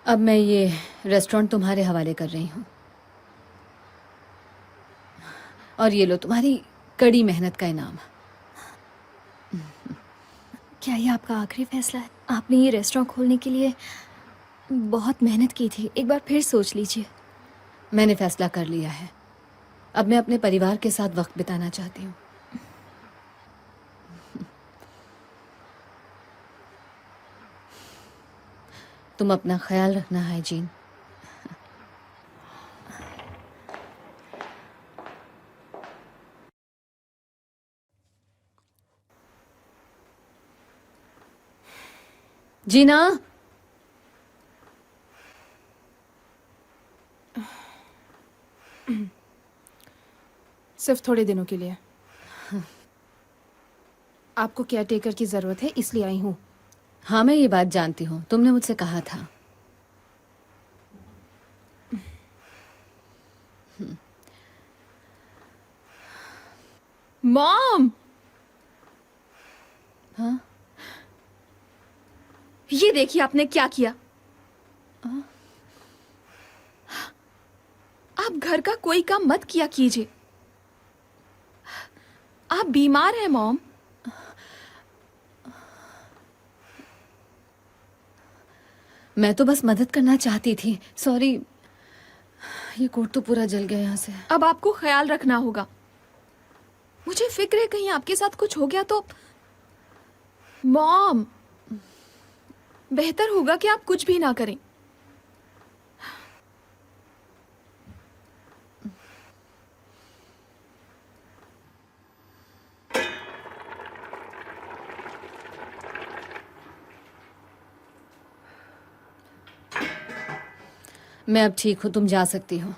अब मैं ये रेस्टोरेंट तुम्हारे हवाले कर रही हूँ और ये लो तुम्हारी कड़ी मेहनत का इनाम। क्या ये आपका आखिरी फैसला है? आपने ये रेस्टोरेंट खोलने के लिए बहुत मेहनत की थी, एक बार फिर सोच लीजिए। मैंने फैसला कर लिया है। अब मैं अपने परिवार के साथ वक्त बिताना चाहती हूँ। तुम अपना ख्याल रखना है जीन। जीना, सिर्फ थोड़े दिनों के लिए। आपको केयर टेकर की जरूरत है, इसलिए आई हूँ। हाँ मैं ये बात जानती हूँ, तुमने मुझसे कहा था। मॉम, हाँ ये देखिए आपने क्या किया। आप घर का कोई काम मत किया कीजिए। आप बीमार हैं मॉम। मैं तो बस मदद करना चाहती थी। सॉरी, ये कोट तो पूरा जल गया यहाँ से। अब आपको ख्याल रखना होगा। मुझे फिक्र है कहीं आपके साथ कुछ हो गया तो। मॉम, बेहतर होगा कि आप कुछ भी ना करें। मैं अब ठीक हूँ, तुम जा सकती हो।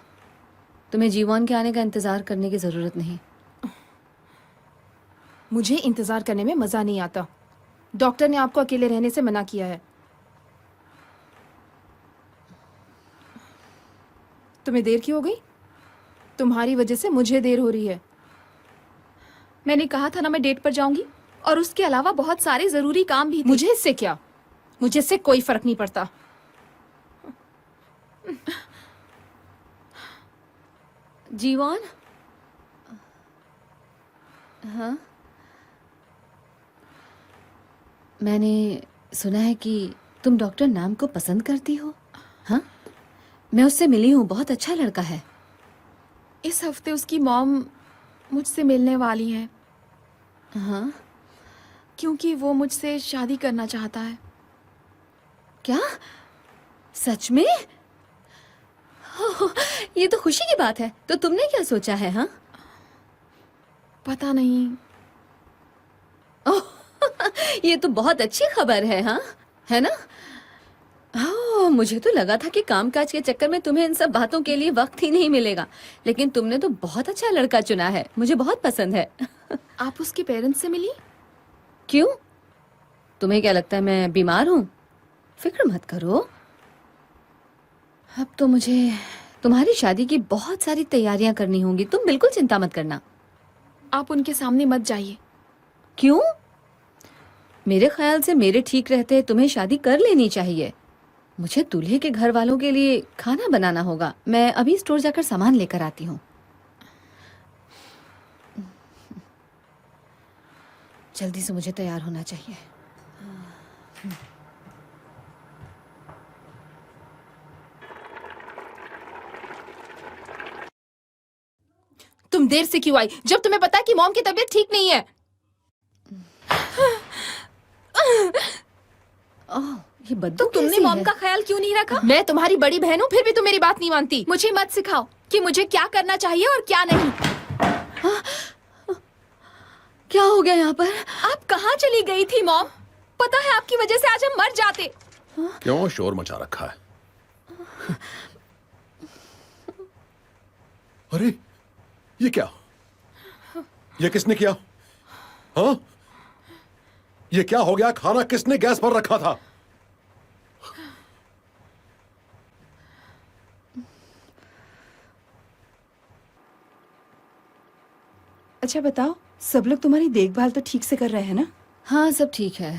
तुम्हें जीवन के आने का इंतजार करने की जरूरत नहीं। मुझे इंतजार करने में मजा नहीं आता। डॉक्टर ने आपको अकेले रहने से मना किया है। तुम्हें देर क्यों हो गई? तुम्हारी वजह से मुझे देर हो रही है। मैंने कहा था ना मैं डेट पर जाऊंगी, और उसके अलावा बहुत सारे जरूरी काम भी थे। मुझे इससे क्या? मुझे इससे कोई फर्क नहीं पड़ता। जीवन, हाँ मैंने सुना है कि तुम डॉक्टर नाम को पसंद करती हो। हाँ, मैं उससे मिली हूँ, बहुत अच्छा लड़का है। इस हफ्ते उसकी मॉम मुझसे मिलने वाली हैं, हाँ क्योंकि वो मुझसे शादी करना चाहता है। क्या? सच में? ये तो खुशी की बात है। तो तुमने क्या सोचा है? हाँ पता नहीं। ओह, ये तो बहुत अच्छी खबर है। हाँ, है ना? ओह, मुझे तो लगा था कि कामकाज के चक्कर में तुम्हें इन सब बातों के लिए वक्त ही नहीं मिलेगा, लेकिन तुमने तो बहुत अच्छा लड़का चुना है। मुझे बहुत पसंद है। आप उसके पेरेंट्स से मिली? क्यों? तुम्हें क्या लगता है मैं बीमार हूँ? फिक्र मत करो। अब तो मुझे तुम्हारी शादी की बहुत सारी तैयारियां करनी होंगी। तुम बिल्कुल चिंता मत करना। आप उनके सामने मत जाइए। क्यों? मेरे ख्याल से मेरे ठीक रहते तुम्हें शादी कर लेनी चाहिए। मुझे दूल्हे के घर वालों के लिए खाना बनाना होगा। मैं अभी स्टोर जाकर सामान लेकर आती हूँ। जल्दी से मुझे तैयार होना चाहिए। तुम देर से क्यों आई, जब तुम्हें पता है कि मॉम की तबीयत ठीक नहीं है? ओह, ये बदबू तो तुमने कैसी मॉम है? का ख्याल क्यों नहीं रखा? मैं तुम्हारी बड़ी बहन हूँ, फिर भी तुम मेरी बात नहीं मानती। मुझे मत सिखाओ कि मुझे क्या करना चाहिए और क्या नहीं। क्या हो गया यहाँ पर? आप कहाँ चली गई थी मॉम? पता है आपकी वजह से आज हम मर जाते। क्यों शोर मचा रखा है? अरे ये क्या? ये किसने किया? हाँ, ये क्या हो गया? खाना किसने गैस पर रखा था? अच्छा बताओ, सब लोग तुम्हारी देखभाल तो ठीक से कर रहे हैं ना? हाँ सब ठीक है।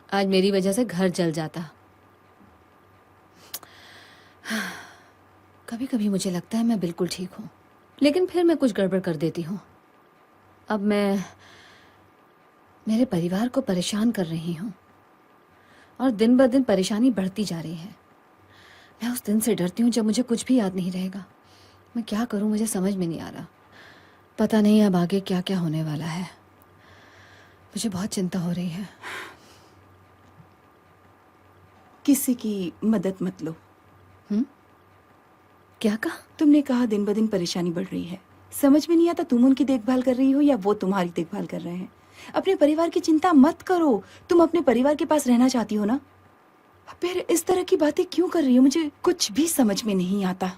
आज मेरी वजह से घर जल जाता। कभी कभी मुझे लगता है मैं बिल्कुल ठीक हूँ, लेकिन फिर मैं कुछ गड़बड़ कर देती हूँ। अब मैं मेरे परिवार को परेशान कर रही हूँ और दिन ब दिन परेशानी बढ़ती जा रही है। मैं उस दिन से डरती हूँ जब मुझे कुछ भी याद नहीं रहेगा। मैं क्या करूँ, मुझे समझ में नहीं आ रहा। पता नहीं अब आगे क्या क्या होने वाला है। मुझे बहुत चिंता हो रही है। किसी की मदद मत लो। क्या कहा? तुमने कहा दिन ब दिन परेशानी बढ़ रही है। समझ में नहीं आता तुम उनकी देखभाल कर रही हो या वो तुम्हारी देखभाल कर रहे हैं। अपने परिवार की चिंता मत करो। तुम अपने परिवार के पास रहना चाहती हो ना, फिर इस तरह की बातें क्यों कर रही हो? मुझे कुछ भी समझ में नहीं आता।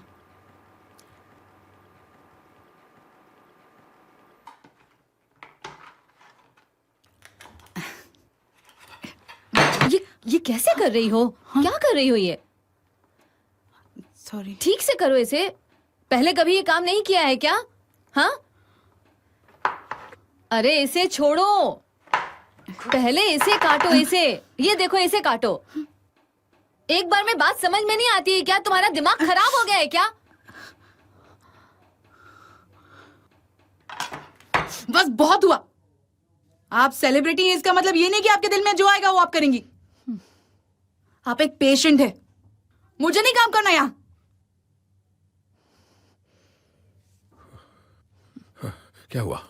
ये कैसे कर रही हो? क्या कर रही हो ये? सॉरी। ठीक से करो इसे। पहले कभी ये काम नहीं किया है क्या? हाँ? अरे इसे छोड़ो, पहले इसे काटो। इसे, ये देखो, इसे काटो। एक बार में बात समझ में नहीं आती है क्या? तुम्हारा दिमाग खराब हो गया है क्या? बस बहुत हुआ। आप सेलिब्रिटी हैं, इसका मतलब ये नहीं कि आपके दिल में जो आएगा वो आप करेंगी। आप एक पेशेंट है, मुझे नहीं काम करना यहाँ। क्या हुआ?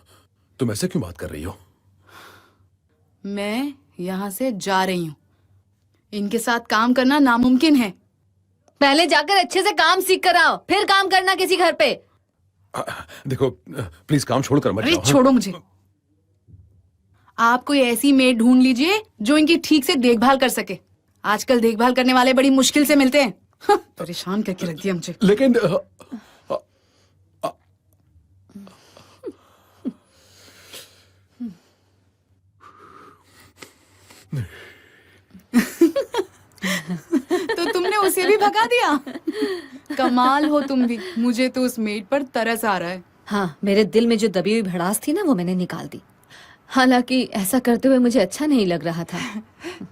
तुम ऐसे क्यों बात कर रही हो? मैं यहाँ से जा रही हूँ। इनके साथ काम करना नामुमकिन है। पहले जाकर अच्छे से काम सीख कर आओ, फिर काम करना किसी घर पे। देखो, प्लीज काम छोड़कर मत अरे जाओ। हाँ? छोड़ो मुझे। आप कोई ऐसी मेड ढूंढ लीजिए जो इनकी ठीक से देखभाल कर सके। आजकल देखभाल करने वाले बड़ी मुश्किल से मिलते हैं। परेशान करके रख दिया मुझे। लेकिन तो तुमने उसे भी भगा दिया। कमाल हो तुम भी। मुझे तो उस मेड पर तरस आ रहा है। हाँ, मेरे दिल में जो दबी हुई भड़ास थी ना, वो मैंने निकाल दी। हालांकि ऐसा करते हुए मुझे अच्छा नहीं लग रहा था।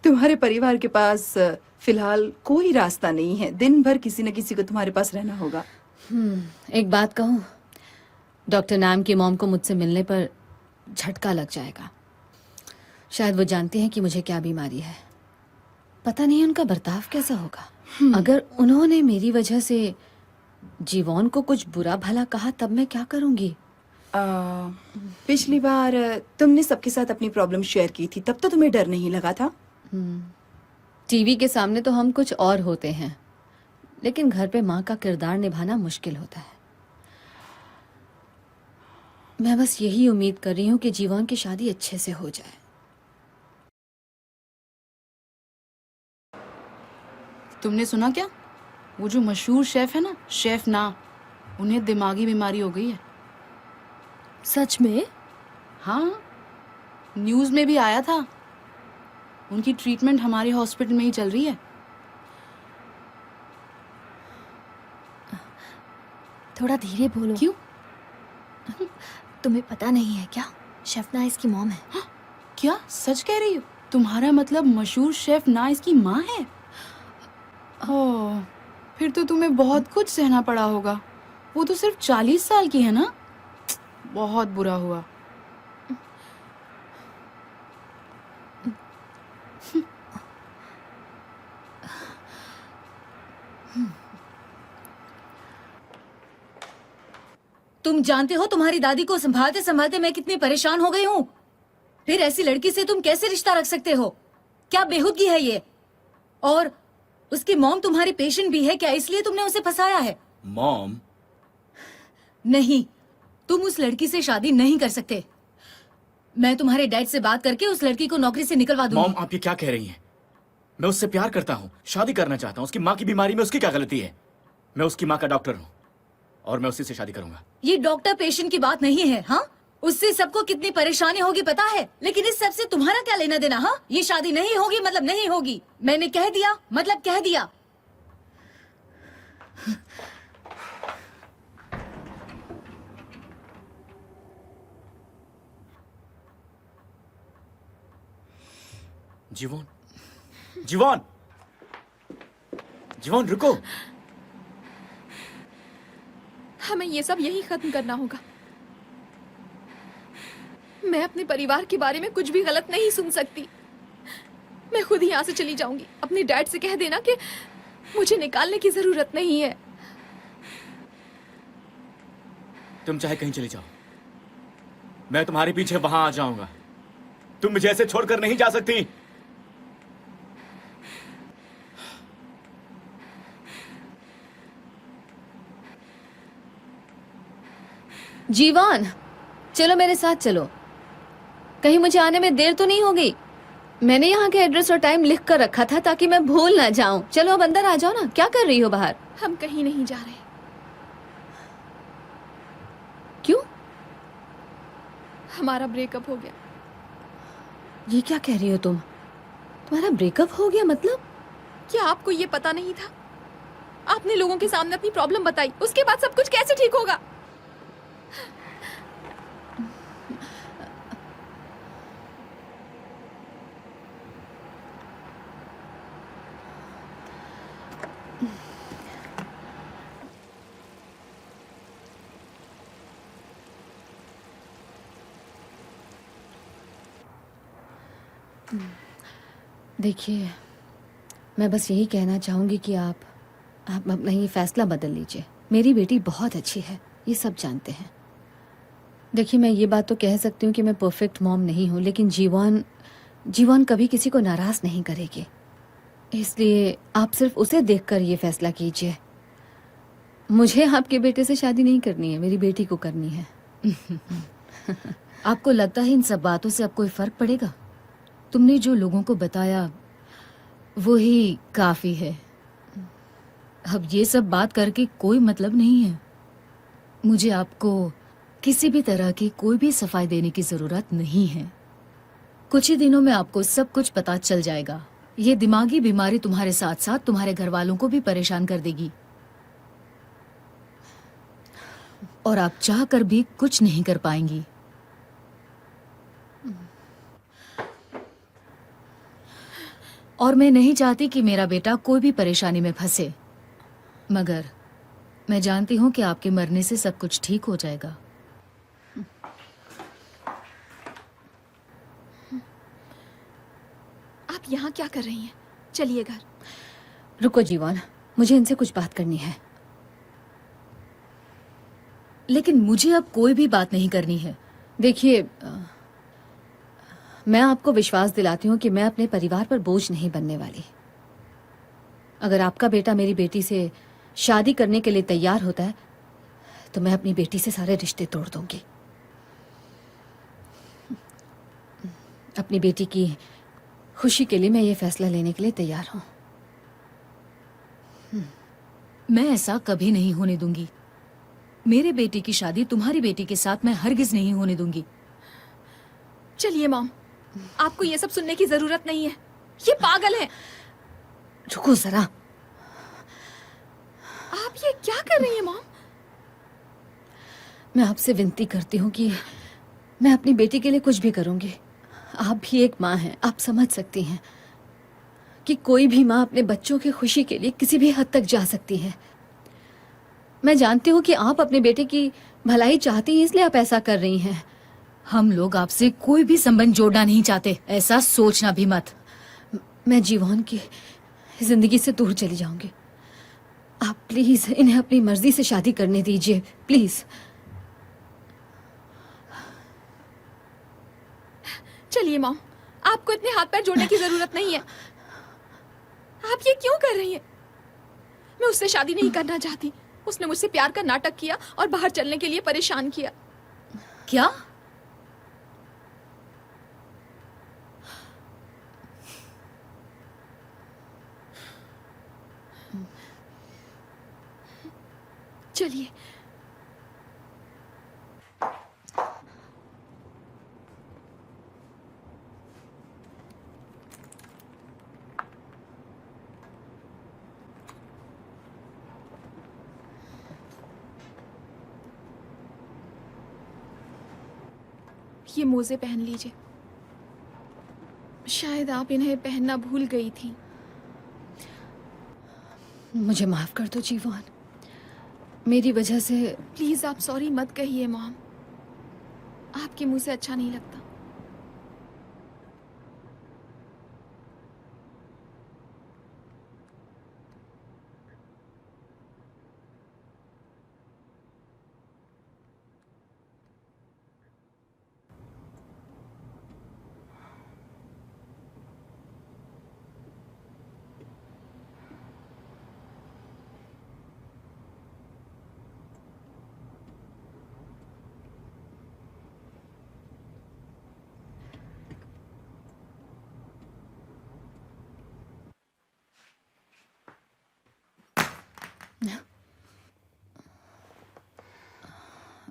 तुम्हारे परिवार के पास फिलहाल कोई रास्ता नहीं है। दिन भर किसी न किसी को तुम्हारे पास रहना होगा। एक बात कहूँ, डॉक्टर नाम की मॉम को मुझसे मिलने पर झटका लग जाएगा। शायद वो जानती हैं कि मुझे क्या बीमारी है। पता नहीं उनका बर्ताव कैसा होगा। अगर उन्होंने मेरी वजह से जीवन को कुछ बुरा भला कहा, तब मैं क्या करूंगी? पिछली बार तुमने सबके साथ अपनी प्रॉब्लम शेयर की थी, तब तो तुम्हें डर नहीं लगा था? टीवी के सामने तो हम कुछ और होते हैं, लेकिन घर पे माँ का किरदार निभाना मुश्किल होता है। मैं बस यही उम्मीद कर रही हूँ कि जीवन की शादी अच्छे से हो जाए। तुमने सुना क्या? वो जो मशहूर शेफ है ना, शेफ ना, उन्हें दिमागी बीमारी हो गई है। सच में? हाँ, न्यूज़ में भी आया था। उनकी ट्रीटमेंट हमारे हॉस्पिटल में ही चल रही है। थोड़ा धीरे बोलो। क्यों? तुम्हें पता नहीं है क्या? शेफ ना इसकी मॉम है। हाँ, क्या सच कह रही हो? तुम्हारा मतलब मशहूर शेफ ना इसकी माँ है? ओह, फिर तो तुम्हें बहुत कुछ सहना पड़ा होगा। वो तो सिर्फ 40 साल की है ना। बहुत बुरा हुआ। तुम जानते हो तुम्हारी दादी को संभालते संभालते मैं कितनी परेशान हो गई हूँ। फिर ऐसी लड़की से तुम कैसे रिश्ता रख सकते हो? क्या बेहूदगी है ये? और उसकी मॉम तुम्हारी पेशेंट भी है क्या, इसलिए तुमने उसे फंसाया है? मॉम? नहीं, तुम उस लड़की से शादी नहीं कर सकते। मैं तुम्हारे डैड से बात करके उस लड़की को नौकरी से निकलवा दूंगी। मॉम, आप ये क्या कह रही हैं? मैं उससे प्यार करता हूँ, शादी करना चाहता हूँ। उसकी माँ की बीमारी में उसकी क्या गलती है? मैं उसकी माँ का डॉक्टर हूँ और मैं उसी से शादी करूंगा। ये डॉक्टर पेशेंट की बात नहीं है। हाँ, उससे सबको कितनी परेशानी होगी पता है, लेकिन इस सब से तुम्हारा क्या लेना देना? हाँ, ये शादी नहीं होगी मतलब नहीं होगी। मैंने कह दिया मतलब कह दिया। जीवन, जीवन, जीवन रुको। हमें ये सब यही खत्म करना होगा। मैं अपने परिवार के बारे में कुछ भी गलत नहीं सुन सकती। मैं खुद ही यहाँ से चली जाऊंगी। अपने डैड से कह देना कि मुझे निकालने की जरूरत नहीं है। तुम चाहे कहीं चली जाओ, मैं तुम्हारे पीछे वहां आ जाऊंगा। तुम मुझे ऐसे छोड़कर नहीं जा सकती। जीवन, चलो मेरे साथ चलो। कहीं मुझे आने में देर तो नहीं हो गई? मैंने यहाँ के एड्रेस और टाइम लिख कर रखा था ताकि मैं भूल ना जाऊं। चलो अब अंदर आ जाओ ना। क्या कर रही हो बाहर? हम कहीं नहीं जा रहे। क्यों? हमारा ब्रेकअप हो गया। ये क्या कह रही हो तुम? तुम्हारा ब्रेकअप हो गया मतलब? क्या आपको ये पता नहीं था? आपने लोगों के सामने अपनी प्रॉब्लम बताई, उसके बाद सब कुछ कैसे ठीक होगा? देखिए, मैं बस यही कहना चाहूंगी कि आप अपना ये फैसला बदल लीजिए। मेरी बेटी बहुत अच्छी है, ये सब जानते हैं। देखिए, मैं ये बात तो कह सकती हूँ कि मैं परफेक्ट मॉम नहीं हूँ, लेकिन जीवन कभी किसी को नाराज नहीं करेगी। इसलिए आप सिर्फ उसे देखकर ये फैसला कीजिए। मुझे आपके बेटे से शादी नहीं करनी है, मेरी बेटी को करनी है। आपको लगता है इन सब बातों से अब कोई फर्क पड़ेगा? तुमने जो लोगों को बताया वो ही काफी है। अब ये सब बात करके कोई मतलब नहीं है। मुझे आपको किसी भी तरह की कोई भी सफाई देने की जरूरत नहीं है। कुछ ही दिनों में आपको सब कुछ पता चल जाएगा। ये दिमागी बीमारी तुम्हारे साथ साथ तुम्हारे घर वालों को भी परेशान कर देगी और आप चाह कर भी कुछ नहीं कर पाएंगी। और मैं नहीं चाहती कि मेरा बेटा कोई भी परेशानी में फंसे, मगर मैं जानती हूँ कि आपके मरने से सब कुछ ठीक हो जाएगा। आप यहाँ क्या कर रही हैं? चलिए घर। रुको जीवन, मुझे इनसे कुछ बात करनी है। लेकिन मुझे अब कोई भी बात नहीं करनी है। देखिए, मैं आपको विश्वास दिलाती हूँ कि मैं अपने परिवार पर बोझ नहीं बनने वाली। अगर आपका बेटा मेरी बेटी से शादी करने के लिए तैयार होता है तो मैं अपनी बेटी से सारे रिश्ते तोड़ दूंगी। अपनी बेटी की खुशी के लिए मैं ये फैसला लेने के लिए तैयार हूँ। मैं ऐसा कभी नहीं होने दूंगी। मेरे बेटे की शादी तुम्हारी बेटी के साथ मैं हरगिज नहीं होने दूंगी। चलिए मॉम, आपको ये सब सुनने की जरूरत नहीं है। ये पागल है। रुको जरा। आप ये क्या कर रही हैं मॉम? मैं आपसे विनती करती हूँ कि मैं अपनी बेटी के लिए कुछ भी करूंगी। आप भी एक माँ हैं, आप समझ सकती हैं कि कोई भी माँ अपने बच्चों की खुशी के लिए किसी भी हद तक जा सकती है। मैं जानती हूँ कि आप अपने बेटे की भलाई चाहती हैं, इसलिए आप ऐसा कर रही हैं। हम लोग आपसे कोई भी संबंध जोड़ना नहीं चाहते, ऐसा सोचना भी मत। मैं जीवन की जिंदगी से दूर चली जाऊंगी। आप प्लीज इन्हें अपनी मर्जी से शादी करने दीजिए, प्लीज। चलिए मॉम, आपको इतने हाथ पैर जोड़ने की जरूरत नहीं है। आप ये क्यों कर रही हैं? मैं उससे शादी नहीं करना चाहती। उसने मुझसे प्यार का नाटक किया और बाहर चलने के लिए परेशान किया। क्या? चलिए। ये मोजे पहन लीजिए। शायद आप इन्हें पहनना भूल गई थी। मुझे माफ कर दो जीवन, मेरी वजह से। प्लीज आप सॉरी मत कहिए मॉम, आपके मुंह से अच्छा नहीं लगता।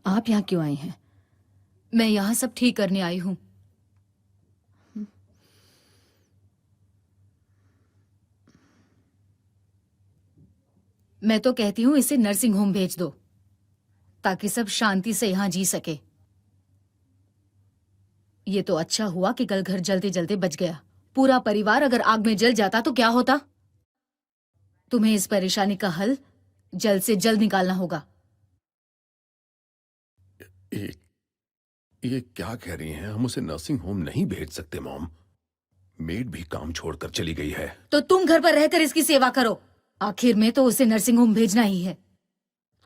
आप यहाँ क्यों आई हैं? मैं यहाँ सब ठीक करने आई हूँ। मैं तो कहती हूँ इसे नर्सिंग होम भेज दो ताकि सब शांति से यहाँ जी सके। ये तो अच्छा हुआ कि कल घर जलते जलते बच गया। पूरा परिवार अगर आग में जल जाता तो क्या होता? तुम्हें इस परेशानी का हल जल्द से जल्द निकालना होगा। ये क्या कह रही हैं? हम उसे नर्सिंग होम नहीं भेज सकते मॉम। मेड भी काम छोड़कर चली गई है। तो तुम घर पर रहकर इसकी सेवा करो। आखिर में तो उसे नर्सिंग होम भेजना ही है,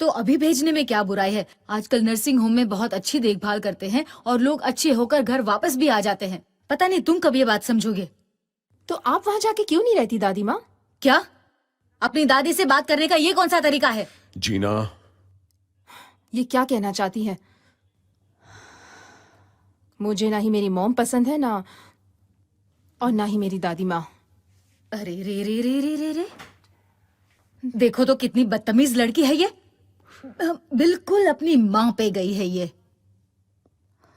तो अभी भेजने में क्या बुराई है? आजकल नर्सिंग होम में बहुत अच्छी देखभाल करते हैं और लोग अच्छे होकर घर वापस भी आ जाते हैं। पता नहीं तुम कब ये बात समझोगे। तो आप वहां जाके क्यों नहीं रहती दादी माँ? क्या? अपनी दादी से बात करने का ये कौन सा तरीका है? जीना, ये क्या कहना चाहती हैं? मुझे ना ही मेरी मॉम पसंद है ना, और ना ही मेरी दादी माँ। अरे रे रे रे रे रे रे, देखो तो कितनी बदतमीज लड़की है ये। बिल्कुल अपनी माँ पे गई है ये।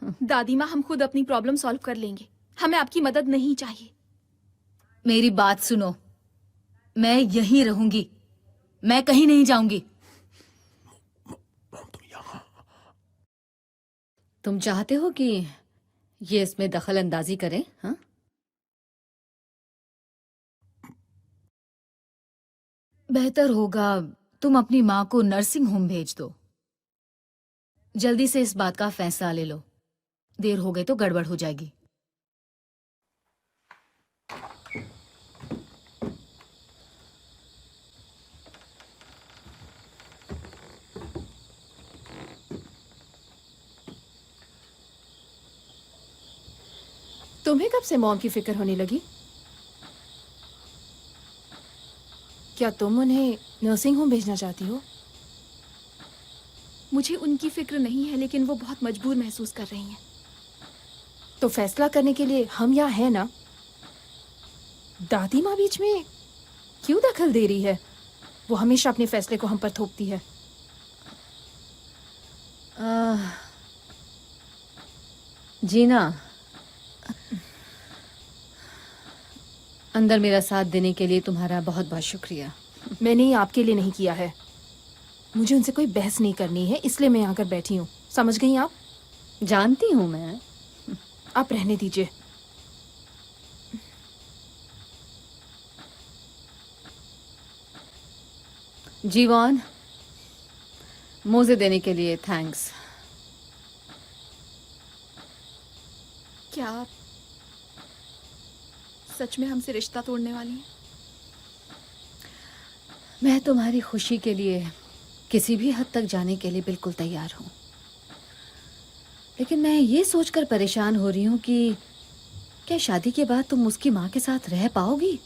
दादी माँ, हम खुद अपनी प्रॉब्लम सॉल्व कर लेंगे, हमें आपकी मदद नहीं चाहिए। मेरी बात सुनो, मैं यहीं रहूंगी, मैं कहीं नहीं जाऊंगी। तुम चाहते हो कि ये इसमें दखल अंदाजी करें? हाँ, बेहतर होगा तुम अपनी माँ को नर्सिंग होम भेज दो। जल्दी से इस बात का फैसला ले लो, देर हो गई तो गड़बड़ हो जाएगी। तुम्हें कब से मॉम की फिक्र होने लगी? क्या तुम उन्हें नर्सिंग होम भेजना चाहती हो? मुझे उनकी फिक्र नहीं है, लेकिन वो बहुत मजबूर महसूस कर रही हैं। तो फैसला करने के लिए हम यहाँ हैं ना। दादी माँ बीच में क्यों दखल दे रही है? वो हमेशा अपने फैसले को हम पर थोपती है। जीना, अंदर मेरा साथ देने के लिए तुम्हारा बहुत बहुत शुक्रिया। मैंने ये आपके लिए नहीं किया है। मुझे उनसे कोई बहस नहीं करनी है, इसलिए मैं यहाँ कर बैठी हूँ। समझ गई आप? जानती हूँ मैं। आप रहने दीजिए। जीवन, मोजे देने के लिए थैंक्स। क्या आप सच में हमसे रिश्ता तोड़ने वाली हैं? मैं तुम्हारी खुशी के लिए किसी भी हद तक जाने के लिए बिल्कुल तैयार हूँ, लेकिन मैं ये सोचकर परेशान हो रही हूँ कि क्या शादी के बाद तुम उसकी माँ के साथ रह पाओगी?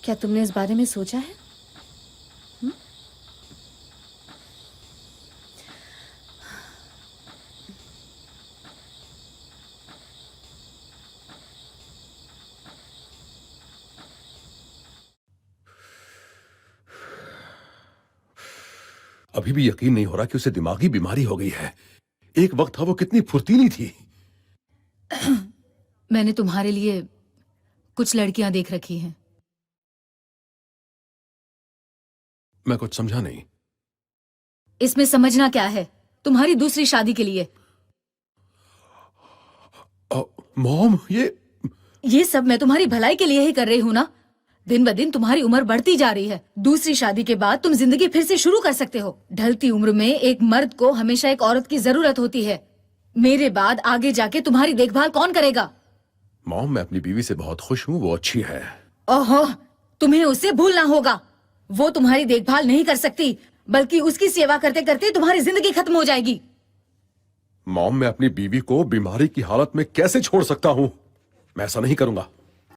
क्या तुमने इस बारे में सोचा है? अभी भी यकीन नहीं हो रहा कि उसे दिमागी बीमारी हो गई है। एक वक्त था वो कितनी फुर्तीली थी। मैंने तुम्हारे लिए कुछ लड़कियां देख रखी हैं। मैं कुछ समझा नहीं। इसमें समझना क्या है? तुम्हारी दूसरी शादी के लिए। मॉम, ये सब मैं तुम्हारी भलाई के लिए ही कर रही हूं ना। दिन ब दिन तुम्हारी उम्र बढ़ती जा रही है। दूसरी शादी के बाद तुम जिंदगी फिर से शुरू कर सकते हो। ढलती उम्र में एक मर्द को हमेशा एक औरत की जरूरत होती है। मेरे बाद आगे जाके तुम्हारी देखभाल कौन करेगा? मॉम, मैं अपनी बीवी से बहुत खुश हूँ, वो अच्छी है। ओहो, तुम्हें उसे भूलना होगा। वो तुम्हारी देखभाल नहीं कर सकती, बल्कि उसकी सेवा करते करते तुम्हारी जिंदगी खत्म हो जाएगी। मॉम, मैं अपनी बीवी को बीमारी की हालत में कैसे छोड़ सकता हूँ? मैं ऐसा नहीं करूंगा।